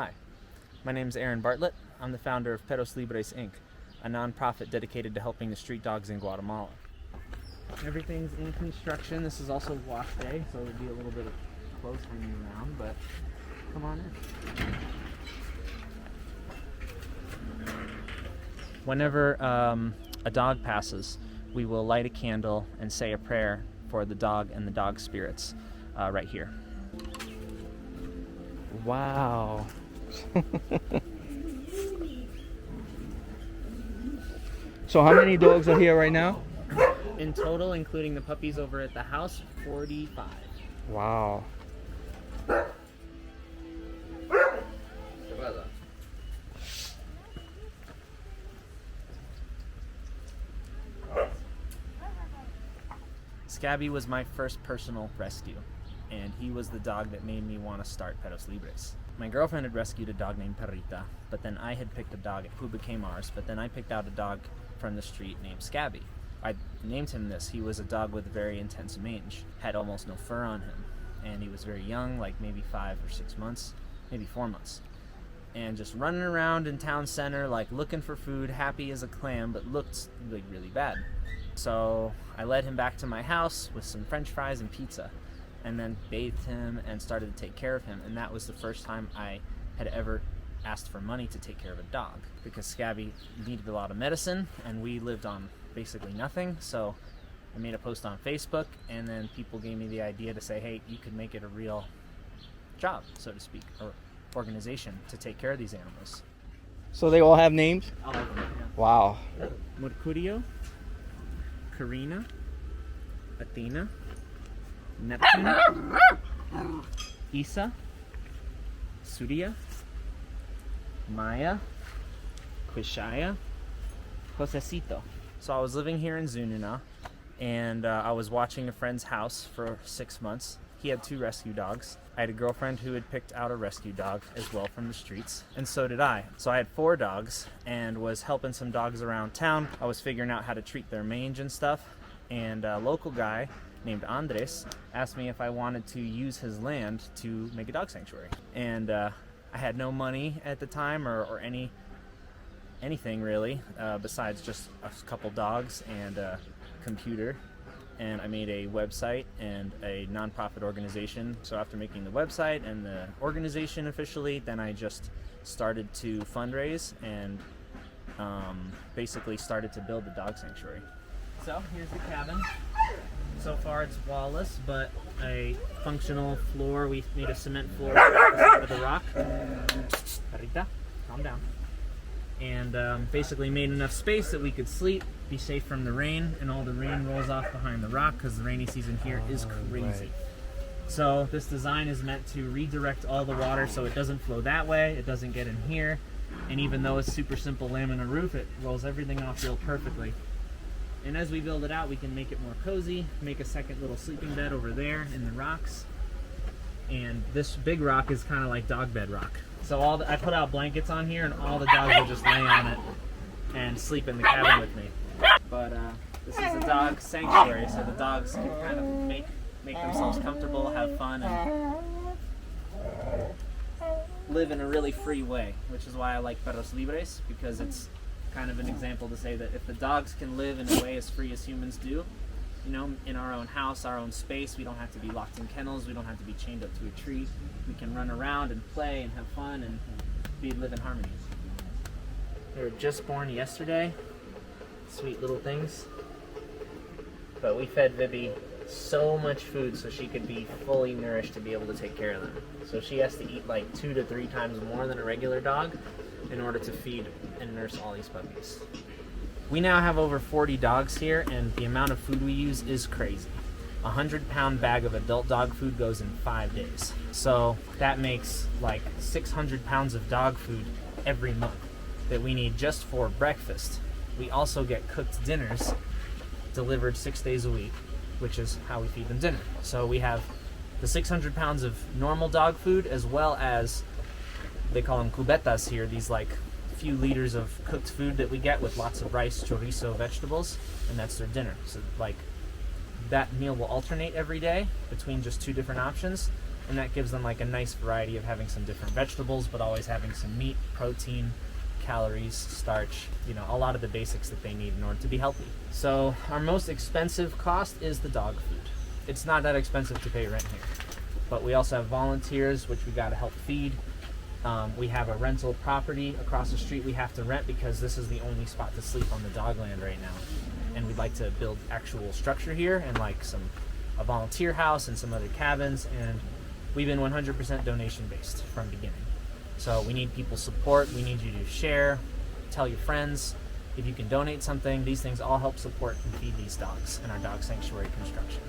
Hi, my name is Aaron Bartlett. I'm the founder of Perros Libres, Inc., a nonprofit dedicated to helping the street dogs in Guatemala. Everything's in construction. This is also wash day, so there'll be a little bit of clothes hanging around, but come on in. Whenever a dog passes, we will light a candle and say a prayer for the dog and the dog spirits right here. Wow. So how many dogs are here right now? In total, including the puppies over at the house, 45. Wow. Scabby was my first personal rescue, and he was the dog that made me want to start Perros Libres. My girlfriend had rescued a dog named Perrita, but then I had picked a dog who became ours, but then I picked out a dog from the street named Scabby. I named him this. He was a dog with very intense mange, had almost no fur on him, and he was very young, like maybe 5 or 6 months, maybe 4 months, and just running around in town center, like looking for food, happy as a clam, but looked like really bad. So I led him back to my house with some French fries and pizza, and then bathed him and started to take care of him. And that was the first time I had ever asked for money to take care of a dog, because Scabby needed a lot of medicine and we lived on basically nothing. So I made a post on Facebook, and then people gave me the idea to say, hey, you could make it a real job, so to speak, or organization to take care of these animals. So they all have names? All of them, yeah. Wow. Mercurio, Karina, Athena, Neptune, Isa, Surya, Maya, Quishaya, Josecito. So I was living here in Zununa, and I was watching a friend's house for 6 months. He had 2 rescue dogs. I had a girlfriend who had picked out a rescue dog as well from the streets, and so did I. So I had 4 dogs and was helping some dogs around town. I was figuring out how to treat their mange and stuff, and a local guy named Andres asked me if I wanted to use his land to make a dog sanctuary. And I had no money at the time, or anything really, besides just a couple dogs and a computer. And I made a website and a nonprofit organization. So after making the website and the organization officially, then I just started to fundraise and basically started to build the dog sanctuary. So here's the cabin. So far it's wallless, but a functional floor. We made a cement floor with a rock. Rita, calm down. And basically made enough space that we could sleep, be safe from the rain, and all the rain rolls off behind the rock because the rainy season here is crazy. Right. So this design is meant to redirect all the water so it doesn't flow that way, it doesn't get in here, and even though it's super simple laminate roof, it rolls everything off real perfectly. And as we build it out, we can make it more cozy, make a second little sleeping bed over there in the rocks. And this big rock is kind of like dog bed rock. So I put out blankets on here, and all the dogs will just lay on it and sleep in the cabin with me. But this is a dog sanctuary, so the dogs can kind of make themselves comfortable, have fun, and live in a really free way, which is why I like Perros Libres, because it's kind of an example to say that if the dogs can live in a way as free as humans do, you know, in our own house, our own space, we don't have to be locked in kennels, we don't have to be chained up to a tree. We can run around and play and have fun and live in harmony. They were just born yesterday, sweet little things. But we fed Vivi so much food so she could be fully nourished to be able to take care of them. So she has to eat like 2 to 3 times more than a regular dog in order to feed and nurse all these puppies. We now have over 40 dogs here, and the amount of food we use is crazy. A 100-pound bag of adult dog food goes in 5 days. So that makes like 600 pounds of dog food every month that we need just for breakfast. We also get cooked dinners delivered 6 days a week, which is how we feed them dinner. So we have the 600 pounds of normal dog food, as well as, they call them cubetas here, these like few liters of cooked food that we get with lots of rice, chorizo, vegetables, and that's their dinner. So like that meal will alternate every day between just 2 different options, and that gives them like a nice variety of having some different vegetables, but always having some meat, protein, calories, starch, you know, a lot of the basics that they need in order to be healthy. So our most expensive cost is the dog food. It's not that expensive to pay rent here, but we also have volunteers, which we got to help feed. We have a rental property across the street we have to rent because this is the only spot to sleep on the dogland right now. And we'd like to build actual structure here and like a volunteer house and some other cabins. And we've been 100% donation based from beginning. So we need people's support. We need you to share, tell your friends. If you can donate something, these things all help support and feed these dogs in our dog sanctuary construction.